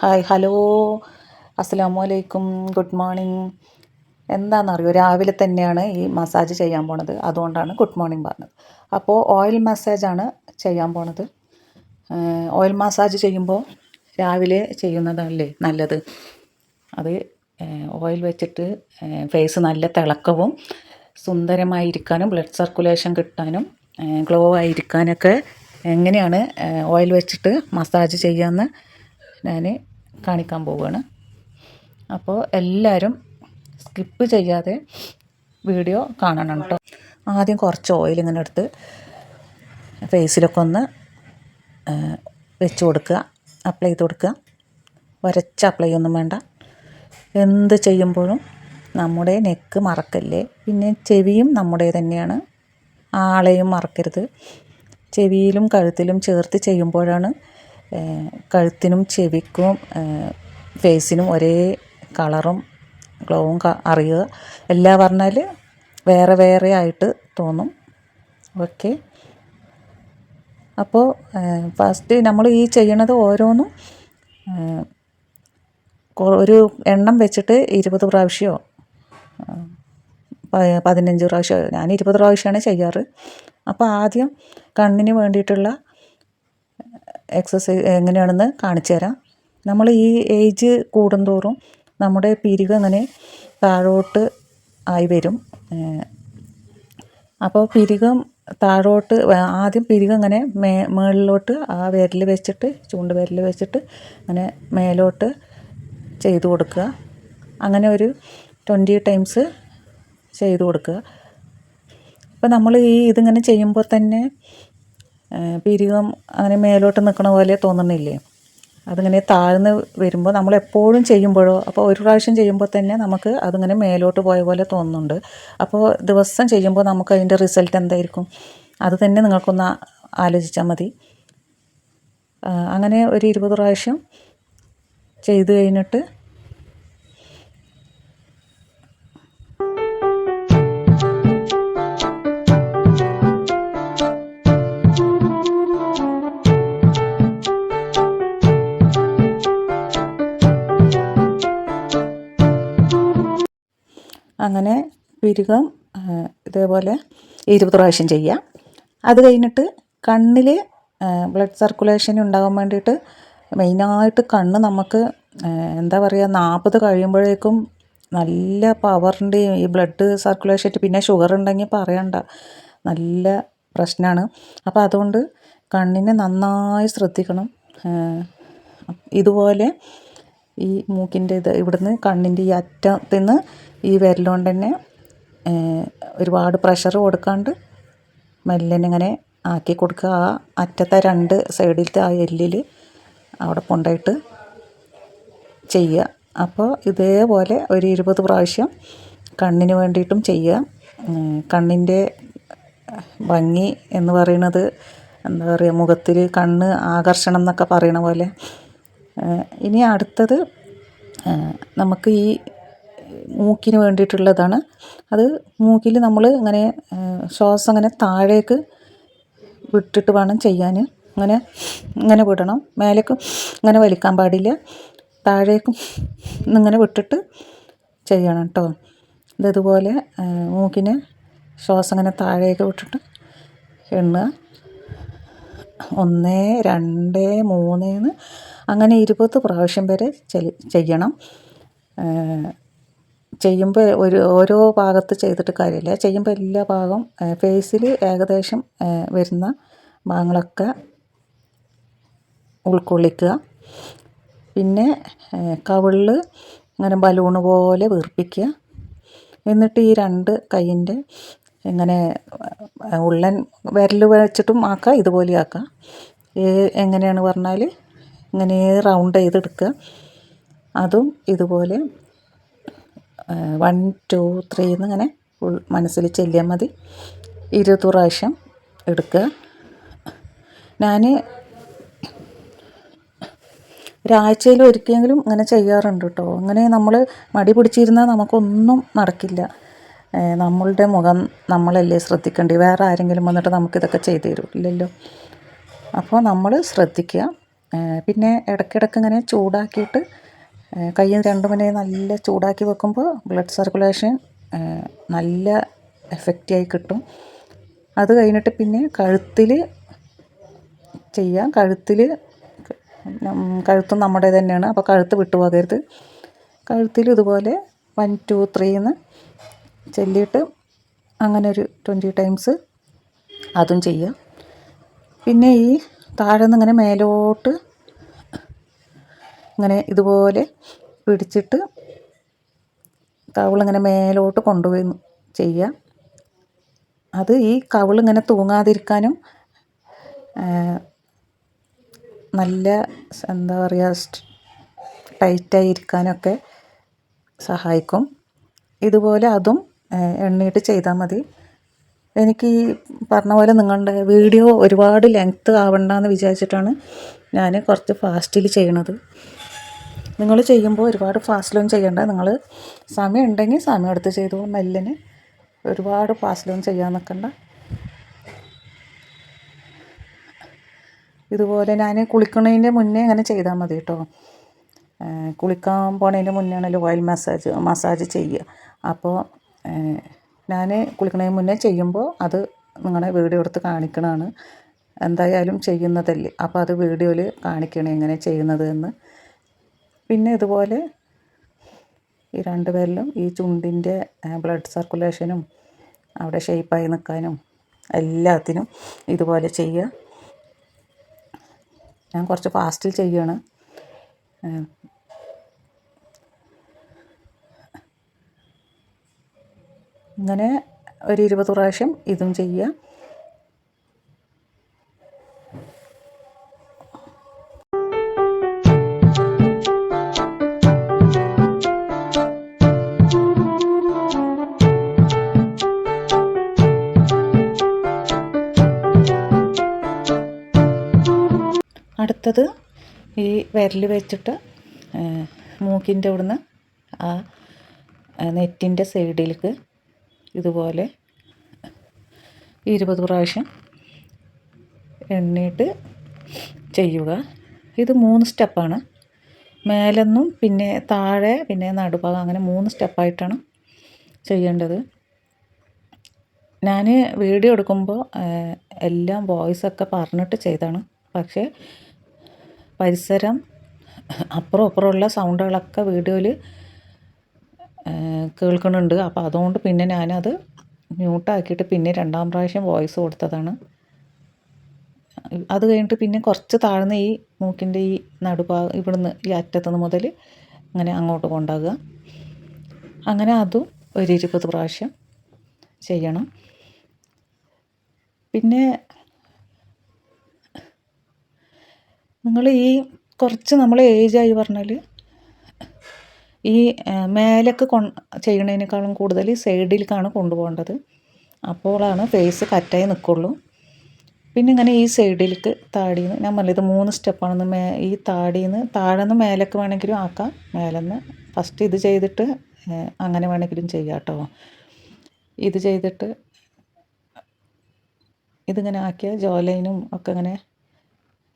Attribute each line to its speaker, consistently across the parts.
Speaker 1: Hi hello അസ്സലാമു അലൈക്കും good morning. എന്താണെന്നറിയോ, രാവിലെ തന്നെയാണ് ഈ മസാജ് ചെയ്യാൻ പോണത്, അതുകൊണ്ടാണ് ഗുഡ് മോർണിംഗ് പറഞ്ഞത്. അപ്പോൾ ഓയിൽ മസാജാണ് ചെയ്യാൻ പോണത്. ഓയിൽ മസാജ് ചെയ്യുമ്പോൾ രാവിലെ ചെയ്യുന്നതല്ലേ നല്ലത്. അത് ഓയിൽ വെച്ചിട്ട് ഫേസ് നല്ല തിളക്കവും സുന്ദരമായിരിക്കാനും ബ്ലഡ് സർക്കുലേഷൻ കിട്ടാനും ഗ്ലോ ആയിരിക്കാനൊക്കെ എങ്ങനെയാണ് ഓയിൽ വെച്ചിട്ട് മസാജ് ചെയ്യാമെന്ന് ഞാൻ കാണിക്കാൻ പോവുകയാണ്. അപ്പോൾ എല്ലാവരും സ്കിപ്പ് ചെയ്യാതെ വീഡിയോ കാണണം കേട്ടോ. ആദ്യം കുറച്ച് ഓയിൽ ഇങ്ങനെ എടുത്ത് ഫേസിലൊക്കെ ഒന്ന് വെച്ച് കൊടുക്കുക, അപ്ലൈ ചെയ്ത് കൊടുക്കുക. ഉരച്ച് അപ്ലൈ ഒന്നും വേണ്ട. എന്ത് ചെയ്യുമ്പോഴും നമ്മുടെ നെക്ക് മറക്കല്ലേ. പിന്നെ ചെവിയും നമ്മുടെ തന്നെയാണ്, ആളെയും മറക്കരുത്. ചെവിയിലും കഴുത്തിലും ചേർത്ത് ചെയ്യുമ്പോഴാണ് കഴുത്തിനും ചെവിക്കും ഫേസിനും ഒരേ കളറും ഗ്ലോവും അറിയുക. എല്ലാം പറഞ്ഞാൽ വേറെ വേറെ ആയിട്ട് തോന്നും. ഓക്കെ, അപ്പോൾ ഫസ്റ്റ് നമ്മൾ ഈ ചെയ്യണത് ഓരോന്നും ഒരു എണ്ണം വെച്ചിട്ട് 20 പ്രാവശ്യമോ 15 പ്രാവശ്യമോ, ഞാൻ 20 പ്രാവശ്യമാണ് ചെയ്യാറ്. അപ്പോൾ ആദ്യം കണ്ണിന് വേണ്ടിയിട്ടുള്ള എക്സസൈസ് എങ്ങനെയാണെന്ന് കാണിച്ചു തരാം. നമ്മൾ ഈ ഏജ് കൂടുന്തോറും നമ്മുടെ പിരികം അങ്ങനെ താഴോട്ട് ആയി വരും. അപ്പോൾ പിരികം താഴോട്ട് ആദ്യം പിരികം ഇങ്ങനെ മുകളിലോട്ട് ആ വിരൽ വെച്ചിട്ട്, ചൂണ്ട് വിരൽ വെച്ചിട്ട് അങ്ങനെ മേലോട്ട് ചെയ്തു കൊടുക്കുക. അങ്ങനെ ഒരു 20 ടൈംസ് ചെയ്തു കൊടുക്കുക. ഇപ്പം നമ്മൾ ഇതിങ്ങനെ ചെയ്യുമ്പോൾ തന്നെ പിരികം അങ്ങനെ മേലോട്ട് നിൽക്കണ പോലെ തോന്നുന്നില്ലേ? അതിങ്ങനെ താഴ്ന്ന് വരുമ്പോൾ നമ്മളെപ്പോഴും ചെയ്യുമ്പോഴോ, അപ്പോൾ ഒരു പ്രാവശ്യം ചെയ്യുമ്പോൾ തന്നെ നമുക്ക് അതിങ്ങനെ മേലോട്ട് പോയ പോലെ തോന്നുന്നുണ്ട്. അപ്പോൾ ദിവസം ചെയ്യുമ്പോൾ നമുക്ക് അതിൻ്റെ റിസൾട്ട് എന്തായിരിക്കും, അത് തന്നെ നിങ്ങൾക്കൊന്ന് ആലോചിച്ചാൽ മതി. അങ്ങനെ ഒരു 20 പ്രാവശ്യം ചെയ്ത് കഴിഞ്ഞിട്ട് അങ്ങനെ പിരികം ഇതേപോലെ 20 പ്രാവശ്യം ചെയ്യാം. അത് കഴിഞ്ഞിട്ട് കണ്ണിൽ ബ്ലഡ് സർക്കുലേഷൻ ഉണ്ടാകാൻ വേണ്ടിയിട്ട് മെയിനായിട്ട് കണ്ണ് നമുക്ക് എന്താ പറയുക, 40 കഴിയുമ്പോഴേക്കും നല്ല പവറിൻ്റെ ഈ ബ്ലഡ് സർക്കുലേഷൻ. പിന്നെ ഷുഗർ ഉണ്ടെങ്കിൽ പറയണ്ട, നല്ല പ്രശ്നമാണ്. അപ്പോൾ അതുകൊണ്ട് കണ്ണിനെ നന്നായി ശ്രദ്ധിക്കണം. ഇതുപോലെ ഈ മൂക്കിൻ്റെ ഇവിടുന്ന് കണ്ണിൻ്റെ ഈ അറ്റത്തിൽ നിന്ന് ഈ വിരലുകൊണ്ട് തന്നെ ഒരുപാട് പ്രഷർ കൊടുക്കാണ്ട് മെല്ലനെ ഇങ്ങനെ ആക്കി കൊടുക്കുക. ആ അറ്റത്തെ 2 സൈഡിലത്തെ ആ എല്ലിൽ അവിടെ കൊണ്ടുപോയിട്ട് ചെയ്യുക. അപ്പോൾ ഇതേപോലെ ഒരു 20 പ്രാവശ്യം കണ്ണിന് വേണ്ടിയിട്ടും ചെയ്യുക. കണ്ണിൻ്റെ ഭംഗി എന്ന് പറയുന്നത് എന്താ പറയുക, മുഖത്തിൽ കണ്ണ് ആകർഷണം എന്നൊക്കെ പറയണ പോലെ. ഇനി അടുത്തത് നമുക്ക് ഈ മൂക്കിന് വേണ്ടിയിട്ടുള്ളതാണ്. അത് മൂക്കിൽ നമ്മൾ ഇങ്ങനെ ശ്വാസം ഇങ്ങനെ താഴേക്ക് വിട്ടിട്ട് വേണം ചെയ്യാൻ. ഇങ്ങനെ വിടണം. മേലേക്ക് ഇങ്ങനെ വലിക്കാൻ പാടില്ല, താഴേക്കും ഇങ്ങനെ വിട്ടിട്ട് ചെയ്യണം കേട്ടോ. ഇതുപോലെ മൂക്കിന് ശ്വാസം ഇങ്ങനെ താഴേക്ക് വിട്ടിട്ട് എണ്ണുക. 1 2 3 അങ്ങനെ 20 പ്രാവശ്യം വരെ ചെയ്യണം. ചെയ്യുമ്പോൾ ഓരോ ഭാഗത്ത് ചെയ്തിട്ട് കാര്യമില്ല. ചെയ്യുമ്പോൾ എല്ലാ ഭാഗം ഫേസിൽ ഏകദേശം വരുന്ന ഭാഗങ്ങളൊക്കെ ഉൾക്കൊള്ളിക്കുക. പിന്നെ കവിളിൽ ഇങ്ങനെ ബലൂണ് പോലെ വീർപ്പിക്കുക. എന്നിട്ട് ഈ 2 കൈയിൻ്റെ ഇങ്ങനെ ഉള്ളൻ വിരൽ വെച്ചിട്ടും ആക്കുക, ഇതുപോലെ ആക്കുക. എങ്ങനെയാണ് പറഞ്ഞാൽ ഇങ്ങനെ റൗണ്ട് ചെയ്തെടുക്കുക. അതും ഇതുപോലെ 1 2 3 എന്നിങ്ങനെ മനസ്സിൽ ചെല്ലിയാൽ മതി. 20 പ്രാവശ്യം എടുക്കുക. ഞാൻ ഒരാഴ്ചയിൽ ഒരിക്കലെങ്കിലും ഇങ്ങനെ ചെയ്യാറുണ്ട് കേട്ടോ. അങ്ങനെ നമ്മൾ മടി പിടിച്ചിരുന്നാൽ നമുക്കൊന്നും നടക്കില്ല. നമ്മളുടെ മുഖം നമ്മളല്ലേ ശ്രദ്ധിക്കേണ്ടത്, വേറെ ആരെങ്കിലും വന്നിട്ട് നമുക്കിതൊക്കെ ചെയ്തു തരും ഇല്ലല്ലോ. അപ്പോൾ നമ്മൾ ശ്രദ്ധിക്കുക. പിന്നെ ഇടയ്ക്കിടയ്ക്ക് ഇങ്ങനെ ചൂടാക്കിയിട്ട് കൈ രണ്ട് മണി നല്ല ചൂടാക്കി വെക്കുമ്പോൾ ബ്ലഡ് സർക്കുലേഷൻ നല്ല എഫക്റ്റായി കിട്ടും. അത് കഴിഞ്ഞിട്ട് പിന്നെ കഴുത്തിൽ ചെയ്യാം. കഴുത്തും നമ്മുടേത് തന്നെയാണ്, അപ്പോൾ കഴുത്ത് വിട്ടുപോകരുത്. കഴുത്തിൽ ഇതുപോലെ 1 2 3 എന്ന് ചൊല്ലിയിട്ട് അങ്ങനെ ഒരു 20 ടൈംസ് അതും ചെയ്യാം. പിന്നെ ഈ താഴെ നിന്ന് ഇങ്ങനെ മേലോട്ട് ഇങ്ങനെ ഇതുപോലെ പിടിച്ചിട്ട് കവിളിങ്ങനെ മേലോട്ട് കൊണ്ടുപോയി ചെയ്യാം. അത് ഈ കവിളിങ്ങനെ തൂങ്ങാതിരിക്കാനും നല്ല എന്താ പറയുക ടൈറ്റായിരിക്കാനൊക്കെ സഹായിക്കും. ഇതുപോലെ അതും എണ്ണയിട്ട് ചെയ്താൽ മതി. എനിക്ക് ഈ പറഞ്ഞ പോലെ നിങ്ങളുടെ വീഡിയോ ഒരുപാട് ലെങ്ത്ത് ആവണ്ടെന്ന് വിചാരിച്ചിട്ടാണ് ഞാൻ കുറച്ച് ഫാസ്റ്റിൽ ചെയ്യണത്. നിങ്ങൾ ചെയ്യുമ്പോൾ ഒരുപാട് ഫാസ്റ്റിലൊന്നും ചെയ്യണ്ട. നിങ്ങൾ സമയം ഉണ്ടെങ്കിൽ സമയം എടുത്ത് ചെയ്തോ. മെല്ലിന് ഒരുപാട് ഫാസ്റ്റിലൊന്നും ചെയ്യാൻ നിൽക്കണ്ട. ഇതുപോലെ ഞാൻ കുളിക്കുന്നതിൻ്റെ മുന്നേ അങ്ങനെ ചെയ്താൽ മതി കേട്ടോ. കുളിക്കാൻ പോണതിൻ്റെ മുന്നേ ആണല്ലോ ഓയിൽ മസാജ് ചെയ്യുക. അപ്പോൾ ഞാൻ കുളിക്കുന്നതിന് മുന്നേ ചെയ്യുമ്പോൾ അത് നിങ്ങളെ വീഡിയോ എടുത്ത് കാണിക്കണതാണ്. എന്തായാലും ചെയ്യുന്നതല്ലേ, അപ്പോൾ അത് വീഡിയോയിൽ കാണിക്കണേ എങ്ങനെ ചെയ്യുന്നത് എന്ന്. പിന്നെ ഇതുപോലെ ഈ 2 പേരിലും ഈ ചുണ്ടിൻ്റെ ബ്ലഡ് സർക്കുലേഷനും അവിടെ ഷേപ്പായി നിൽക്കാനും എല്ലാത്തിനും ഇതുപോലെ ചെയ്യുക. ഞാൻ കുറച്ച് ഫാസ്റ്റിൽ ചെയ്യുകയാണ്. ഇങ്ങനെ ഒരു 20 പ്രാവശ്യം ഇതും ചെയ്യുക. അടുത്തത് ഈ വിരൽ വെച്ചിട്ട് മൂക്കിൻ്റെ അവിടുന്ന് ആ നെറ്റിൻ്റെ സൈഡിലേക്ക് ഇതുപോലെ 20 പ്രാവശ്യം എണ്ണിയിട്ട് ചെയ്യുക. ഇത് 3 സ്റ്റെപ്പാണ്. മേലെന്നും പിന്നെ താഴെ പിന്നെ നടുഭാഗം, അങ്ങനെ 3 സ്റ്റെപ്പായിട്ടാണ് ചെയ്യേണ്ടത്. ഞാൻ വീഡിയോ എടുക്കുമ്പോൾ എല്ലാം വോയിസൊക്കെ പറഞ്ഞിട്ട് ചെയ്താണ്. പക്ഷേ പരിസരം അപ്പുറമുള്ള സൗണ്ടുകളൊക്കെ വീഡിയോയിൽ കേൾക്കുന്നുണ്ട്. അപ്പോൾ അതുകൊണ്ട് പിന്നെ ഞാനത് മ്യൂട്ടാക്കിയിട്ട് പിന്നെ 2ാം പ്രാവശ്യം വോയിസ് കൊടുത്തതാണ്. അത് കഴിഞ്ഞിട്ട് പിന്നെ കുറച്ച് താഴ്ന്ന ഈ മൂക്കിൻ്റെ ഈ നടുഭാഗം ഇവിടുന്ന് ഈ അറ്റത്തുനിന്ന് മുതൽ അങ്ങനെ അങ്ങോട്ട് കൊണ്ടാകുക. അങ്ങനെ അതും ഒരു 20 പ്രാവശ്യം ചെയ്യണം. പിന്നെ നിങ്ങൾ ഈ കുറച്ച് നമ്മൾ ഏജായി പറഞ്ഞാൽ ഈ മേലേക്ക് ചെയ്യണതിനേക്കാളും കൂടുതൽ സൈഡിലേക്കാണ് കൊണ്ടുപോകേണ്ടത്. അപ്പോഴാണ് ഫേസ് കറ്റായി നിൽക്കുള്ളൂ. പിന്നെ ഇങ്ങനെ ഈ സൈഡിലേക്ക് താടിയിൽ നിന്ന് ഞാൻ പറഞ്ഞത് 3 സ്റ്റെപ്പാണെന്ന്. ഈ താടിയിൽ നിന്ന് താഴെ നിന്ന് മേലേക്ക് വേണമെങ്കിലും ആക്കാം, മേലെന്ന് ഫസ്റ്റ് ഇത് ചെയ്തിട്ട് അങ്ങനെ വേണമെങ്കിലും ചെയ്യാം കേട്ടോ. ഇത് ചെയ്തിട്ട് ഇതിങ്ങനെ ആക്കിയ ജോലൈനും ഒക്കെ ഇങ്ങനെ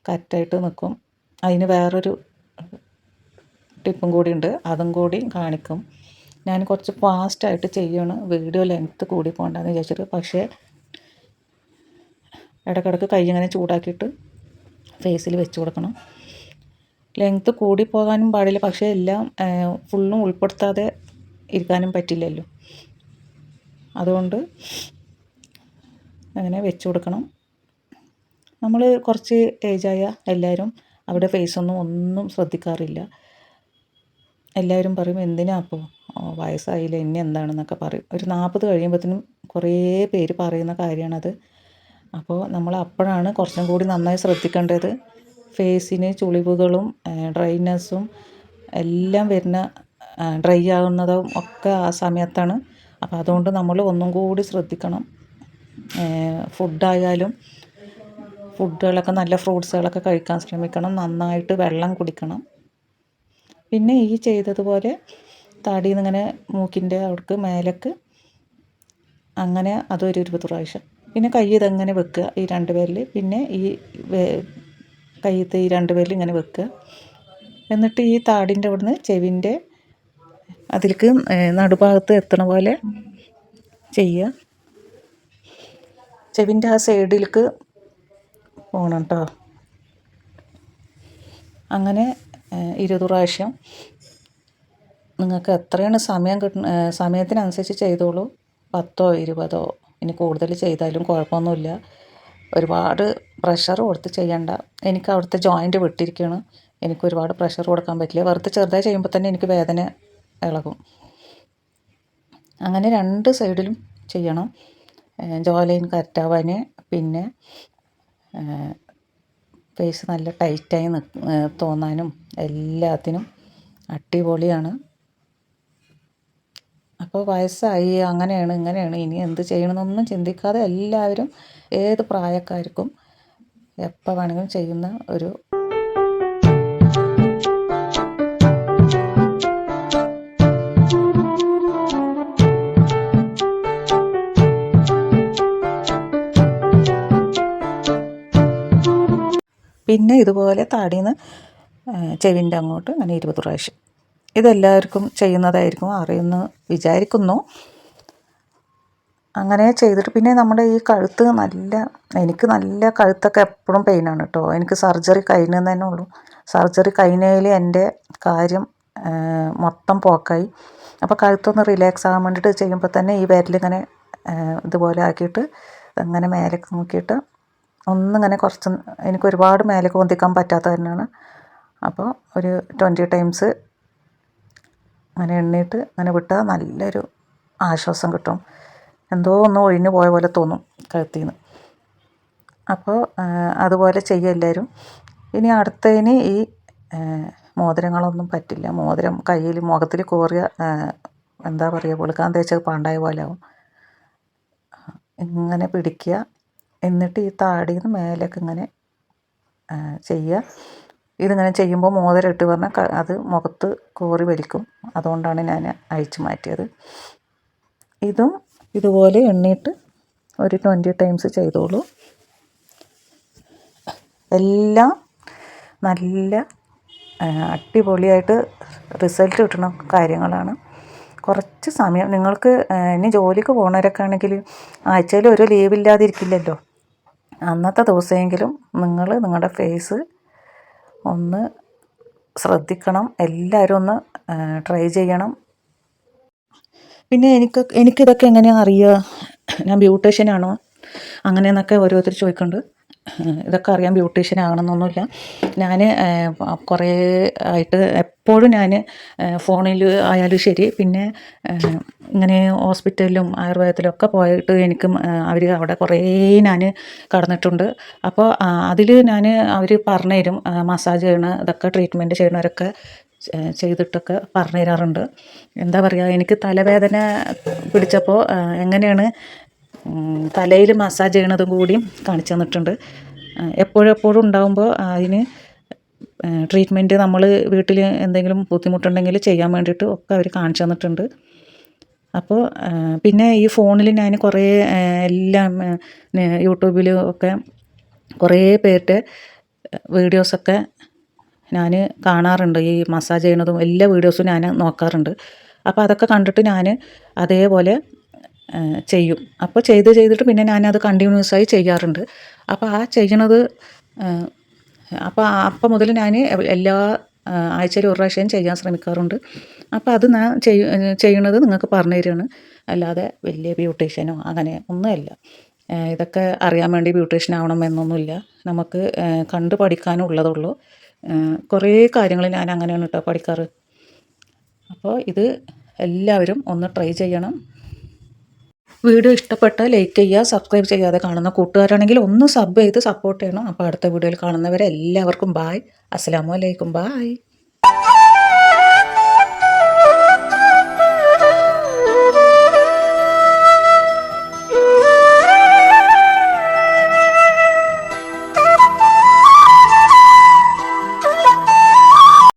Speaker 1: കറ്റായിട്ട് നിൽക്കും. അതിന് വേറൊരു ടിപ്പും കൂടി ഉണ്ട്, അതും കൂടി കാണിക്കും. ഞാൻ കുറച്ച് ഫാസ്റ്റായിട്ട് ചെയ്യണം, വീഡിയോ ലെങ്ത്ത് കൂടി പോകണ്ടെന്ന് വിചാരിച്ചിട്ട്. പക്ഷേ ഇടയ്ക്കിടയ്ക്ക് കൈ ഇങ്ങനെ ചൂടാക്കിയിട്ട് ഫേസിൽ വെച്ച് കൊടുക്കണം. ലെങ്ത്ത് കൂടി പോകാനും പാടില്ല, പക്ഷേ എല്ലാം ഫുള്ളും ഉൾപ്പെടുത്താതെ ഇരിക്കാനും പറ്റില്ലല്ലോ. അതുകൊണ്ട് അങ്ങനെ വെച്ച് കൊടുക്കണം. നമ്മൾ കുറച്ച് ഏജായ എല്ലാവരും അവിടെ ഒന്നും ശ്രദ്ധിക്കാറില്ല. എല്ലാവരും പറയും എന്തിനാ അപ്പോൾ വയസ്സായില്ല ഇനി എന്താണെന്നൊക്കെ പറയും. ഒരു 40 കഴിയുമ്പോഴത്തേനും കുറേ പേര് പറയുന്ന കാര്യമാണത്. അപ്പോൾ നമ്മൾ അപ്പോഴാണ് കുറച്ചും കൂടി നന്നായി ശ്രദ്ധിക്കേണ്ടത്. ഫേസിന് ചുളിവുകളും ഡ്രൈനെസ്സും എല്ലാം വരുന്ന ഡ്രൈ ആകുന്നതും ഒക്കെ ആ സമയത്താണ്. അപ്പോൾ അതുകൊണ്ട് നമ്മൾ ഒന്നും കൂടി ശ്രദ്ധിക്കണം. ഫുഡുകളൊക്കെ നല്ല ഫ്രൂട്ട്സുകളൊക്കെ കഴിക്കാൻ ശ്രമിക്കണം. നന്നായിട്ട് വെള്ളം കുടിക്കണം. പിന്നെ ഈ ചെയ്തതുപോലെ താടിയിൽ നിന്ന് ഇങ്ങനെ മൂക്കിൻ്റെ അവിടേക്ക് മേലേക്ക് അങ്ങനെ അതൊരു 20 പ്രാവശ്യം. പിന്നെ കൈ ഇതെങ്ങനെ വെക്കുക ഈ 2 പേരിൽ. പിന്നെ ഈ കയ്യത്തെ ഈ 2 വിരൽ ഇങ്ങനെ വെക്കുക. എന്നിട്ട് ഈ താടിൻ്റെ അവിടുന്ന് ചെവിൻ്റെ അതിലേക്ക് നടുഭാഗത്ത് എത്തണ പോലെ ചെയ്യുക. ചെവിൻ്റെ ആ സൈഡിലേക്ക് പോകണം കേട്ടോ. അങ്ങനെ 20 പ്രാവശ്യം. നിങ്ങൾക്ക് എത്രയാണ് സമയം സമയത്തിനനുസരിച്ച് ചെയ്തോളൂ. 10ഓ 20ഓ ഇനി കൂടുതൽ ചെയ്താലും കുഴപ്പമൊന്നുമില്ല. ഒരുപാട് പ്രഷർ കൊടുത്ത് ചെയ്യണ്ട. എനിക്ക് അവിടുത്തെ ജോയിൻ്റ് വിട്ടിരിക്കുകയാണ്. എനിക്ക് ഒരുപാട് പ്രഷർ കൊടുക്കാൻ പറ്റില്ല. വെറുതെ ചെറുതായി ചെയ്യുമ്പോൾ തന്നെ എനിക്ക് വേദന ഇളകും. അങ്ങനെ 2 സൈഡിലും ചെയ്യണം. ജോ ലൈൻ കറക്റ്റാവാൻ, പിന്നെ ഫേസ് നല്ല ടൈറ്റായി തോന്നാനും എല്ലാത്തിനും അടിപൊളിയാണ്. അപ്പോൾ വയസ്സായി അങ്ങനെയാണ് ഇങ്ങനെയാണ് ഇനി എന്ത് ചെയ്യണമെന്നൊന്നും ചിന്തിക്കാതെ എല്ലാവരും ഏത് പ്രായക്കാർക്കും എപ്പോൾ വേണമെങ്കിലും ചെയ്യുന്ന ഒരു പിന്നെ ഇതുപോലെ താടിയിൽ നിന്ന് ചെവിൻ്റെ അങ്ങോട്ട് അങ്ങനെ 20 പ്രാവശ്യം. ഇതെല്ലാവർക്കും ചെയ്യുന്നതായിരിക്കും, അറിയുമെന്ന് വിചാരിക്കുന്നു. അങ്ങനെ ചെയ്തിട്ട് പിന്നെ നമ്മുടെ ഈ കഴുത്ത് എനിക്ക് നല്ല കഴുത്തൊക്കെ എപ്പോഴും പെയിനാണ് കേട്ടോ. എനിക്ക് സർജറി കഴിഞ്ഞെന്ന് തന്നെ ഉള്ളൂ. സർജറി കഴിഞ്ഞതിൽ എൻ്റെ കാര്യം മൊത്തം പോക്കായി. അപ്പോൾ കഴുത്തൊന്ന് റിലാക്സ് ആകാൻ വേണ്ടിയിട്ട് ചെയ്യുമ്പോൾ തന്നെ ഈ വിരലിങ്ങനെ ഇതുപോലെ ആക്കിയിട്ട് അങ്ങനെ മേലേക്ക് നോക്കിയിട്ട് ഒന്നിങ്ങനെ കുറച്ച് എനിക്ക് ഒരുപാട് മേലേക്ക് പൊന്തിക്കാൻ പറ്റാത്ത തന്നെയാണ്. അപ്പോൾ ഒരു 20 ടൈംസ് അങ്ങനെ എണ്ണിയിട്ട് അങ്ങനെ വിട്ടാൽ നല്ലൊരു ആശ്വാസം കിട്ടും. എന്തോ ഒന്ന് ഒഴിഞ്ഞു പോയ പോലെ തോന്നും കഴുത്തിൽ നിന്ന്. അപ്പോൾ അതുപോലെ ചെയ്യും എല്ലാവരും. ഇനി അടുത്തതിന് ഈ മോതിരങ്ങളൊന്നും പറ്റില്ല. മോതിരം കയ്യിൽ മുഖത്തിൽ കോറിയ എന്താ പറയുക, വെളുക്കാൻ തേച്ചത് പാണ്ടായ പോലെ ആവും. ഇങ്ങനെ പിടിക്കുക. എന്നിട്ട് ഈ താടിയിൽ നിന്ന് മേലേക്ക് ഇങ്ങനെ ചെയ്യുക. ഇതിങ്ങനെ ചെയ്യുമ്പോൾ മോതിരം ഇട്ട് പറഞ്ഞാൽ അത് മുഖത്ത് കോറി വലിക്കും. അതുകൊണ്ടാണ് ഞാൻ അഴിച്ചു മാറ്റിയത്. ഇതും ഇതുപോലെ എണ്ണിയിട്ട് ഒരു 20 ടൈംസ് ചെയ്തോളൂ. എല്ലാം നല്ല അടിപൊളിയായിട്ട് റിസൾട്ട് കിട്ടുന്ന കാര്യങ്ങളാണ്. കുറച്ച് സമയം നിങ്ങൾക്ക് ഇനി ജോലിക്ക് പോകുന്നവരൊക്കെ ആണെങ്കിൽ ആഴ്ചയിൽ ഒരു ലീവ് ഇല്ലാതിരിക്കില്ലല്ലോ. അന്നത്തെ ദിവസമെങ്കിലും നിങ്ങൾ നിങ്ങളുടെ ഫേസ് ഒന്ന് ശ്രദ്ധിക്കണം. എല്ലാവരും ഒന്ന് ട്രൈ ചെയ്യണം. പിന്നെ എനിക്കിതൊക്കെ എങ്ങനെയാണ് അറിയുക, ഞാൻ ബ്യൂട്ടീഷ്യനാണോ അങ്ങനെയെന്നൊക്കെ ഓരോരുത്തർ ചോദിക്കുന്നുണ്ട്. ഇതൊക്കെ അറിയാൻ ബ്യൂട്ടീഷ്യൻ ആകണമെന്നൊന്നുമില്ല. ഞാൻ കുറേ ആയിട്ട് എപ്പോഴും ഞാൻ ഫോണിൽ ആയാലും ശരി, പിന്നെ ഇങ്ങനെ ഹോസ്പിറ്റലിലും ആയുർവേദത്തിലും ഒക്കെ പോയിട്ട് എനിക്ക് അവർ അവിടെ കുറേ ഞാൻ കടന്നിട്ടുണ്ട്. അപ്പോൾ അതിൽ അവർ പറഞ്ഞു തരും, മസാജ് ചെയ്യണ ഇതൊക്കെ ട്രീറ്റ്മെൻറ്റ് ചെയ്യണവരൊക്കെ ചെയ്തിട്ടൊക്കെ പറഞ്ഞു തരാറുണ്ട്. എന്താ പറയുക, എനിക്ക് തലവേദന പിടിച്ചപ്പോൾ എങ്ങനെയാണ് തലയിൽ മസാജ് ചെയ്യണതും കൂടിയും കാണിച്ചു തന്നിട്ടുണ്ട്. എപ്പോഴും ഉണ്ടാകുമ്പോൾ അതിന് ട്രീറ്റ്മെൻറ്റ് നമ്മൾ വീട്ടിൽ എന്തെങ്കിലും ബുദ്ധിമുട്ടുണ്ടെങ്കിൽ ചെയ്യാൻ വേണ്ടിയിട്ട് ഒക്കെ അവർ കാണിച്ചു തന്നിട്ടുണ്ട്. അപ്പോൾ പിന്നെ ഈ ഫോണിൽ ഞാൻ കുറേ എല്ലാം യൂട്യൂബിലും ഒക്കെ കുറേ പേരുടെ വീഡിയോസൊക്കെ ഞാൻ കാണാറുണ്ട്. ഈ മസാജ് ചെയ്യണതും എല്ലാ വീഡിയോസും ഞാൻ നോക്കാറുണ്ട്. അപ്പോൾ അതൊക്കെ കണ്ടിട്ട് ഞാൻ അതേപോലെ ചെയ്യും. അപ്പോൾ ചെയ്തിട്ട് പിന്നെ ഞാനത് കണ്ടിന്യൂസായി ചെയ്യാറുണ്ട്. അപ്പോൾ ആ ചെയ്യണത് അപ്പം മുതൽ ഞാൻ എല്ലാ ആഴ്ചയിൽ ഒരു പ്രാവശ്യം ചെയ്യാൻ ശ്രമിക്കാറുണ്ട്. അപ്പോൾ അത് ഞാൻ ചെയ്യണത് നിങ്ങൾക്ക് പറഞ്ഞു തരികയാണ്. അല്ലാതെ വലിയ ബ്യൂട്ടീഷ്യനോ അങ്ങനെ ഒന്നുമല്ല. ഇതൊക്കെ അറിയാൻ വേണ്ടി ബ്യൂട്ടീഷ്യൻ ആവണം എന്നൊന്നുമില്ല. നമുക്ക് കണ്ട് പഠിക്കാനുള്ളതുള്ളൂ. കുറേ കാര്യങ്ങൾ ഞാൻ അങ്ങനെയാണ് കേട്ടോ പഠിക്കാറ്. അപ്പോൾ ഇത് എല്ലാവരും ഒന്ന് ട്രൈ ചെയ്യണം. വീഡിയോ ഇഷ്ടപ്പെട്ടാൽ ലൈക്ക് ചെയ്യുക. സബ്സ്ക്രൈബ് ചെയ്യാതെ കാണുന്ന കൂട്ടുകാരാണെങ്കിൽ ഒന്ന് സബ് ചെയ്ത് സപ്പോർട്ട് ചെയ്യണം. അപ്പോൾ അടുത്ത വീഡിയോയിൽ കാണുന്നവരെ എല്ലാവർക്കും ബായ്. അസ്സലാമു അലൈക്കും. ബായ്.